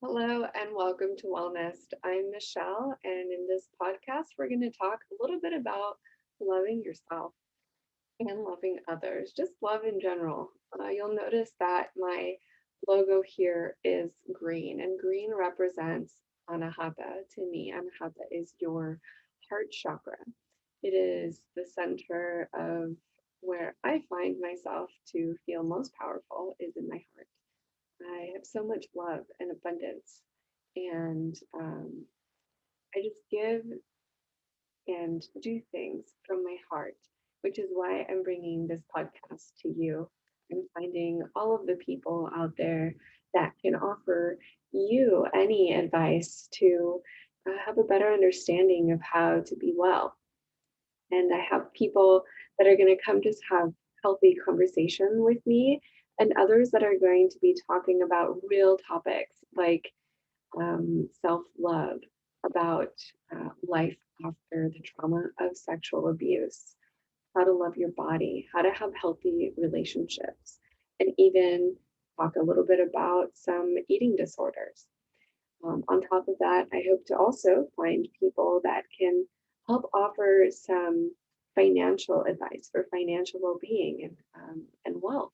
Hello and welcome to Wellnesstt. I'm Michelle, and in this podcast, we're going to talk a little bit about loving yourself and loving others, just love in general. You'll notice that my logo here is green, and green represents Anahata to me. Anahata is your heart chakra. It is the center of where I find myself to feel most powerful is in my heart. I have so much love and abundance, and I just give and do things from my heart, which is why I'm bringing this podcast to you. I'm finding all of the people out there that can offer you any advice to have a better understanding of how to be well. And I have people that are going to come just have healthy conversation with me, and others that are going to be talking about real topics like self love, about life after the trauma of sexual abuse, how to love your body, how to have healthy relationships, and even talk a little bit about some eating disorders. On top of that, I hope to also find people that can help offer some financial advice for financial well being and wealth.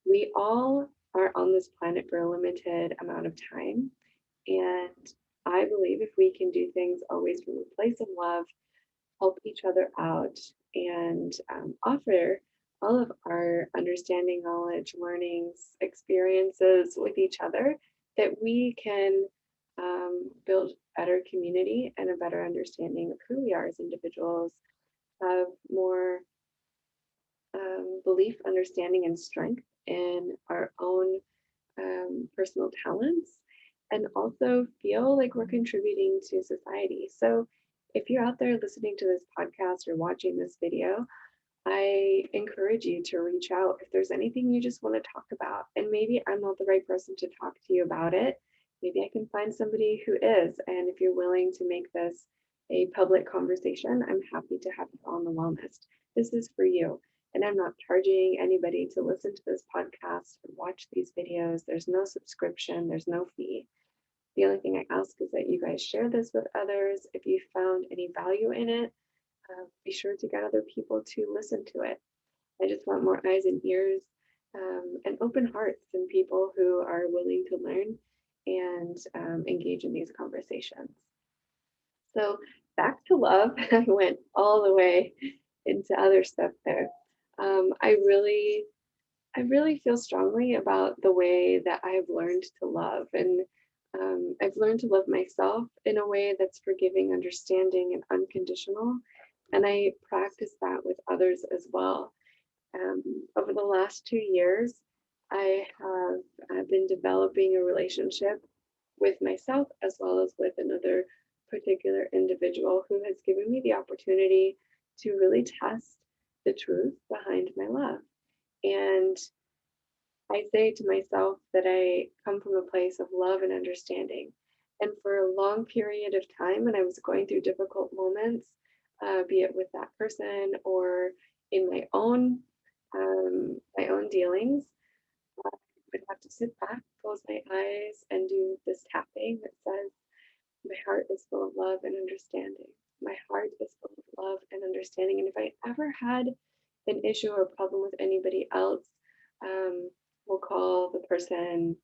We all are on this planet for a limited amount of time. And I believe if we can do things always from a place of love, help each other out, and offer all of our understanding, knowledge, learnings, experiences with each other, that we can build better community and a better understanding of who we are as individuals, have more belief, understanding, and strength in our own personal talents, and also feel like we're contributing to society. So, if you're out there listening to this podcast or watching this video, I encourage you to reach out if there's anything you just want to talk about. And maybe I'm not the right person to talk to you about it. Maybe I can find somebody who is. And if you're willing to make this a public conversation, I'm happy to have you on the Wellness. This is for you. And I'm not charging anybody to listen to this podcast or watch these videos. There's no subscription, there's no fee. The only thing I ask is that you guys share this with others. If you found any value in it, be sure to get other people to listen to it. I just want more eyes and ears and open hearts and people who are willing to learn and engage in these conversations. So back to love, I went all the way into other stuff there. Um, I really, I really feel strongly about the way that I've learned to love, and I've learned to love myself in a way that's forgiving, understanding, and unconditional. And I practice that with others as well. Over the last 2 years, I have been developing a relationship with myself as well as with another particular individual who has given me the opportunity to really test the truth behind my love. And I say to myself that I come from a place of love and understanding. And for a long period of time, when I was going through difficult moments, be it with that person or in my own dealings, I would have to sit back, close my eyes, and do this tapping that says, "My heart is full of love and understanding. My heart is full of love and understanding." And if I ever had an issue or problem with anybody else, um, we'll call the person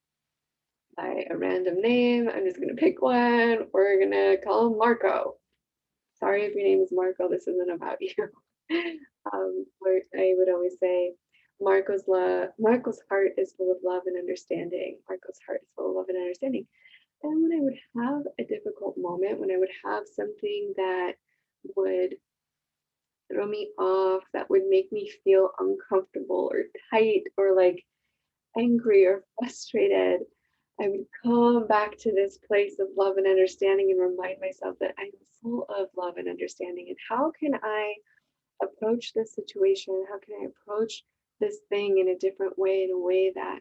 by a random name. I'm just going to pick one. We're going to call him Marco. Sorry if your name is Marco, this isn't about you. Where I would always say, Marco's heart is full of love and understanding. Marco's heart is full of love and understanding. And when I would have a difficult moment, when I would have something that would throw me off, that would make me feel uncomfortable or tight or like angry or frustrated, I would come back to this place of love and understanding and remind myself that I'm full of love and understanding. And how can I approach this situation? How can I approach this thing in a different way, in a way that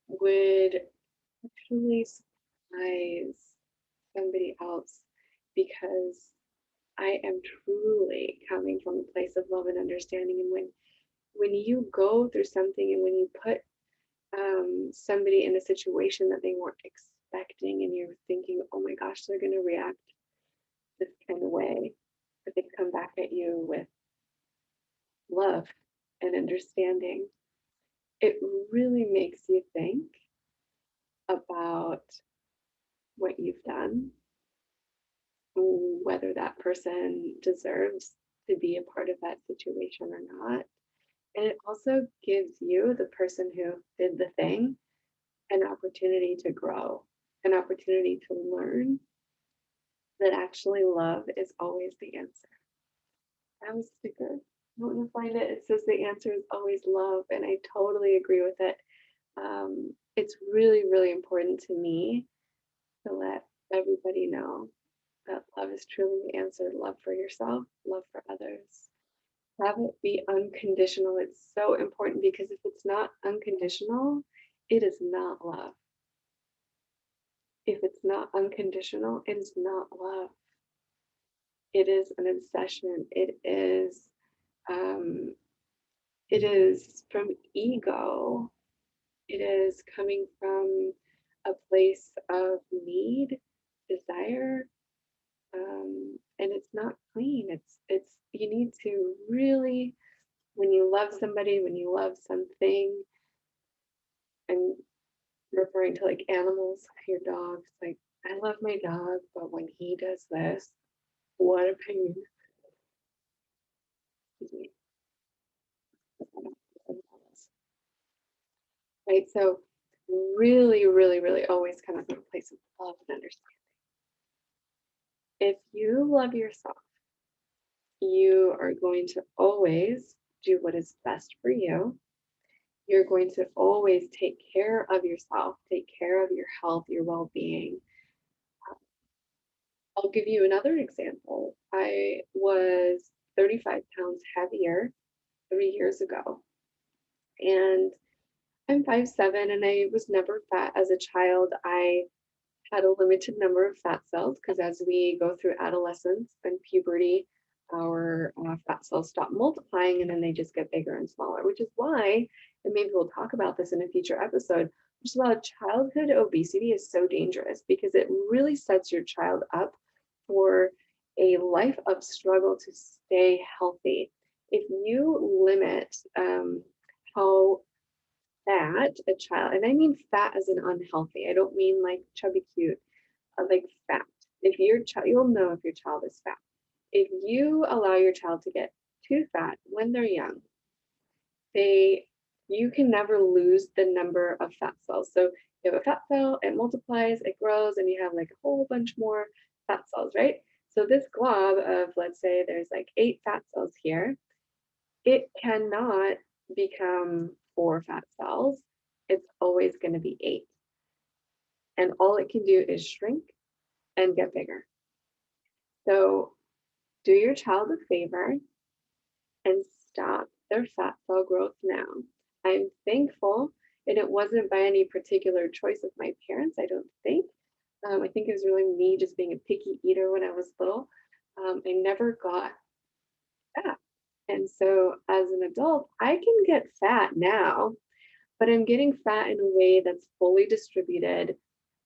would actually surprise somebody else? Because I am truly coming from a place of love and understanding. And when you go through something and when you put somebody in a situation that they weren't expecting and you're thinking, oh my gosh, they're going to react this kind of way, but they come back at you with love and understanding, it really makes you think about what you've done, whether that person deserves to be a part of that situation or not. And it also gives you, the person who did the thing, an opportunity to grow, an opportunity to learn that actually love is always the answer. I have a sticker. I want to find it. It says the answer is always love, and I totally agree with it. It's really, really important to me to let everybody know that love is truly the answer. Love for yourself, love for others. Have it be unconditional. It's so important because if it's not unconditional, it is not love. If it's not unconditional, it is not love. It is an obsession. Um, it is from ego. It is coming from a place of need, desire, and it's not clean. It's you need to really, when you love somebody, when you love something, and referring to like animals, your dogs, like I love my dog, but when he does this, what a pain. Excuse me. Right? So really, really, really always come from a place of love and understanding. If you love yourself, you are going to always do what is best for you. You're going to always take care of yourself, take care of your health, your well-being. I'll give you another example. I was 35 pounds heavier 3 years ago, and I'm 5'7", and I was never fat as a child. I had a limited number of fat cells because as we go through adolescence and puberty, our fat cells stop multiplying and then they just get bigger and smaller, which is why, and maybe we'll talk about this in a future episode, which is why childhood obesity is so dangerous because it really sets your child up for a life of struggle to stay healthy. If you limit how fat a child, and I mean fat as in unhealthy, I don't mean like chubby cute, like fat. If your child, you'll know if your child is fat. If you allow your child to get too fat when they're young, they you can never lose the number of fat cells. So you have a fat cell, it multiplies, it grows, and you have like a whole bunch more fat cells, right? So this glob of, let's say there's like 8 fat cells here, it cannot become 4 fat cells. It's always going to be 8. And all it can do is shrink and get bigger. So do your child a favor and stop their fat cell growth now. I'm thankful, and it wasn't by any particular choice of my parents, I don't think. I think it was really me just being a picky eater when I was little. I never got fat. And so as an adult, I can get fat now, but I'm getting fat in a way that's fully distributed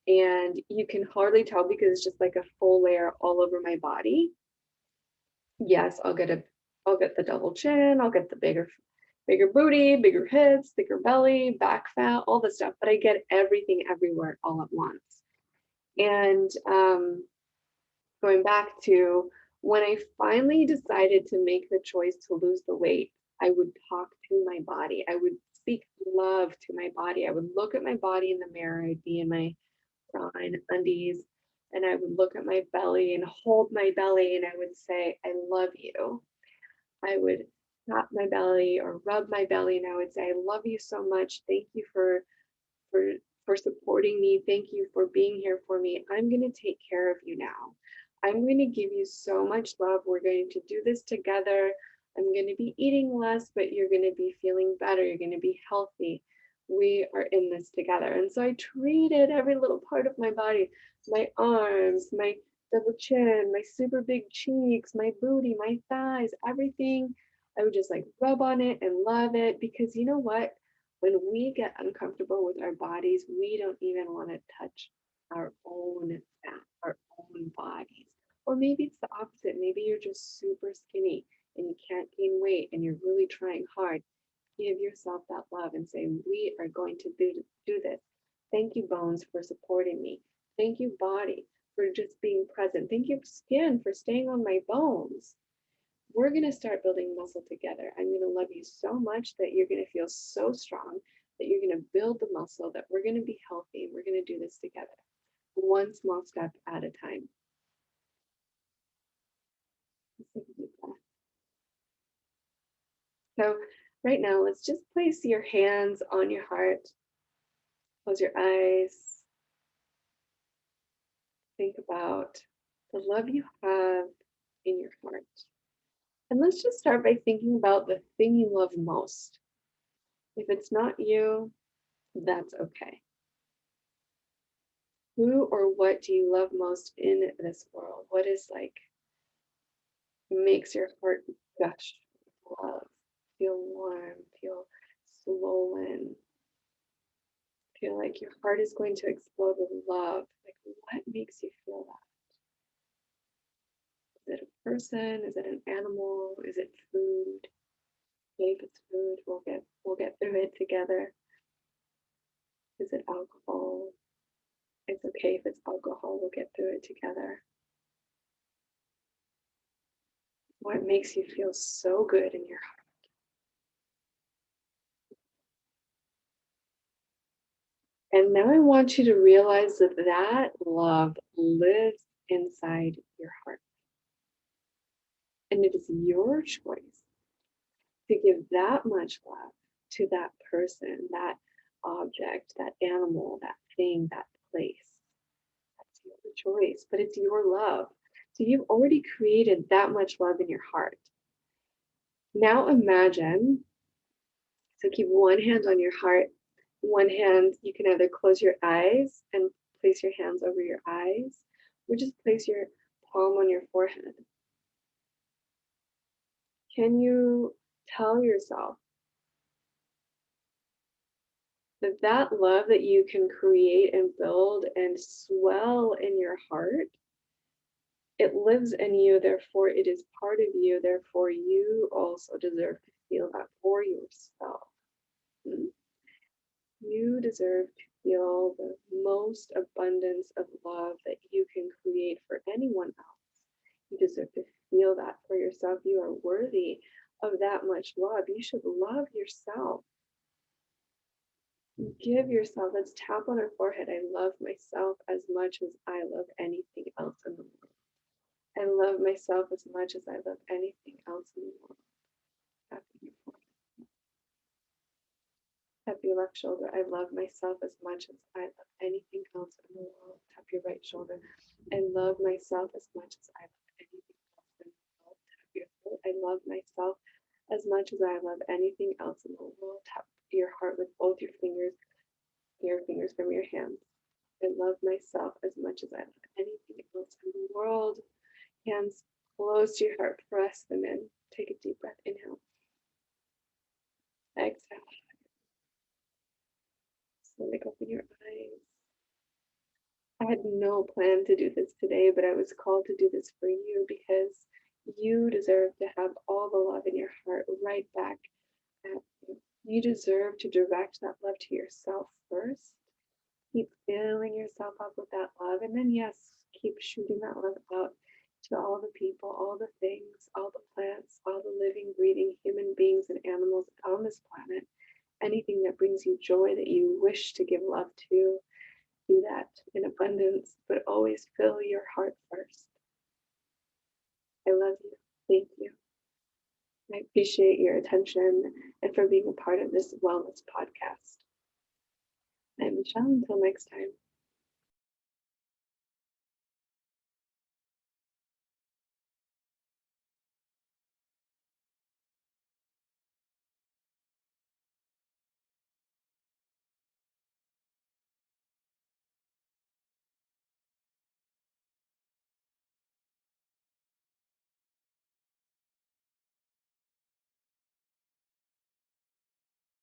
and you can hardly tell because it's just like a full layer all over my body. Yes, I'll get the double chin, I'll get the bigger booty, bigger hips, bigger belly, back fat, all the stuff, but I get everything everywhere all at once. And going back to when I finally decided to make the choice to lose the weight, I would talk to my body. I would speak love to my body. I would look at my body in the mirror. I'd be in my bra and undies, and I would look at my belly and hold my belly, and I would say, I love you. I would tap my belly or rub my belly, and I would say, I love you so much. Thank you for for supporting me. Thank you for being here for me. I'm going to take care of you now. I'm going to give you so much love. We're going to do this together. I'm going to be eating less, but you're going to be feeling better. You're going to be healthy. We are in this together. And so I treated every little part of my body, my arms, my double chin, my super big cheeks, my booty, my thighs, everything. I would just like rub on it and love it because you know what? When we get uncomfortable with our bodies, we don't even want to touch our own fat, our own bodies. Or maybe it's the opposite. Maybe you're just super skinny and you can't gain weight and you're really trying hard. Give yourself that love and say, we are going to do this. Thank you, bones, for supporting me. Thank you, body, for just being present. Thank you, skin, for staying on my bones. We're going to start building muscle together. I'm going to love you so much that you're going to feel so strong that you're going to build the muscle, that we're going to be healthy. We're going to do this together, one small step at a time. So right now, let's just place your hands on your heart. Close your eyes. Think about the love you have in your heart. And let's just start by thinking about the thing you love most. If it's not you, that's okay. Who or what do you love most in this world? What is like makes your heart gush with love? Feel warm, feel swollen, feel like your heart is going to explode with love. Like, what makes you feel that? Is it a person? Is it an animal? Is it food? Okay, if it's food, we'll get through it together. Is it alcohol? It's okay if it's alcohol, we'll get through it together. What makes you feel so good in your heart? And now I want you to realize that that love lives inside your heart. And it is your choice to give that much love to that person, that object, that animal, that thing, that place. That's your choice, but it's your love. So you've already created that much love in your heart. Now imagine, so keep one hand on your heart, one hand, you can either close your eyes and place your hands over your eyes, or just place your palm on your forehead. Can you tell yourself that that love that you can create and build and swell in your heart, it lives in you, therefore it is part of you, therefore you also deserve to feel that for yourself. You deserve to feel the most abundance of love that you can create for anyone else. You deserve to feel that for yourself. You are worthy of that much love. You should love yourself. Give yourself, let's tap on our forehead. I love myself as much as I love anything else in the world. I love myself as much as I love anything else in the world. Tap on your forehead. Tap your left shoulder. I love myself as much as I love anything else in the world. Tap your right shoulder. I love myself as much as I love anything else in the world. Tap your foot. I love myself as much as I love anything else in the world. Tap your heart with both your fingers from your hands. I love myself as much as I love anything else in the world. Hands close to your heart. Press them in. Take a deep breath. Inhale. Exhale. Slowly open your eyes. I had no plan to do this today, but I was called to do this for you because you deserve to have all the love in your heart right back at you. You deserve to direct that love to yourself first. Keep filling yourself up with that love. And then, yes, keep shooting that love out to all the people, all the things, all the plants, all the living, breathing human beings and animals on this planet. Anything that brings you joy that you wish to give love to, do that in abundance, but always fill your heart first. I love you. Thank you. I appreciate your attention and for being a part of this wellness podcast. I'm Michelle. Until next time.